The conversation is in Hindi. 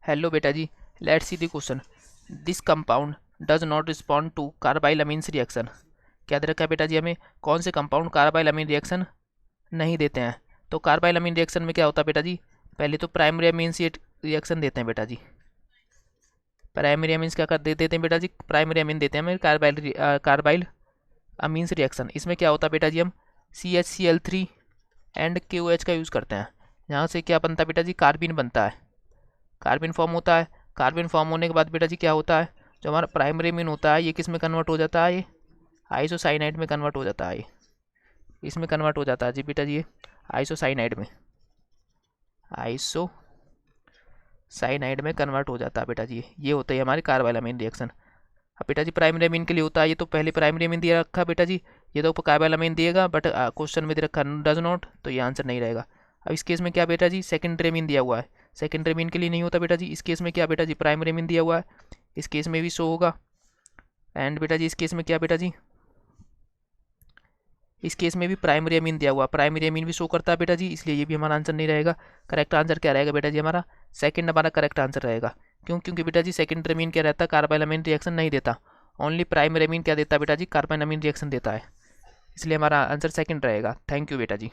हेलो बेटा जी, let's see the question. This compound does not respond to carbylamine reaction. क्या दे रखा है बेटा जी हमें? कौन से कंपाउंड कार्बाइल अमीन रिएक्शन नहीं देते हैं? तो कार्बाइल अमीन रिएक्शन में क्या होता है बेटा जी? पहले तो प्राइमरी अमीन्स ये रिएक्शन देते हैं बेटा जी। प्राइमरी अमीन्स क्या कर देते हैं बेटा जी? प्राइमरी अमीन देते हैं हमें कार्बाइल अमीन्स रिएक्शन। इसमें क्या होता है बेटा जी? हम CHCl3 एंड KOH का यूज़ करते हैं। यहाँ से क्या बनता है बेटा जी? कार्बिन बनता है, कार्बन फॉर्म होता है। कार्बन फॉर्म होने के बाद बेटा जी क्या होता है? जो हमारा प्राइमरी अमीन होता है ये किस में कन्वर्ट हो जाता है? ये आइसोसाइनाइड में कन्वर्ट हो जाता है। इसमें कन्वर्ट हो जाता है जी बेटा जी, ये आइसोसाइनाइड में, आइसोसाइनाइड में कन्वर्ट हो जाता है बेटा जी। ये होता है हमारी कार्बाइल अमीन रिएक्शन। अब बेटा जी प्राइमरी अमीन के लिए होता है, ये तो पहले प्राइमरी अमीन दिया रखा बेटा जी, ये तो कार्बाइल अमीन दिएगा, बट क्वेश्चन में दे रखा डज नॉट, तो ये आंसर नहीं रहेगा। अब इस केस में क्या बेटा जी? सेकेंडरी अमीन दिया हुआ है, सेकेंडरी अमीन के लिए नहीं होता बेटा जी। इस केस में क्या बेटा जी? प्राइमरी अमीन दिया हुआ है, इस केस में भी शो होगा। एंड बेटा जी इस केस में क्या बेटा जी? इस केस में भी प्राइमरी अमीन दिया हुआ, प्राइमरी अमीन भी शो करता है बेटा जी, इसलिए ये भी हमारा आंसर नहीं रहेगा। करेक्ट आंसर क्या रहेगा बेटा जी? हमारा सेकंड हमारा करेक्ट आंसर रहेगा। क्यों? क्योंकि बेटा जी सेकेंडरी अमीन क्या रहता है? कार्बाइल अमीन रिएक्शन नहीं देता, ओनली प्राइमरी अमीन क्या देता है बेटा जी? कार्बाइन अमीन रिएक्शन देता है, इसलिए हमारा आंसर सेकंड रहेगा। थैंक यू बेटा जी।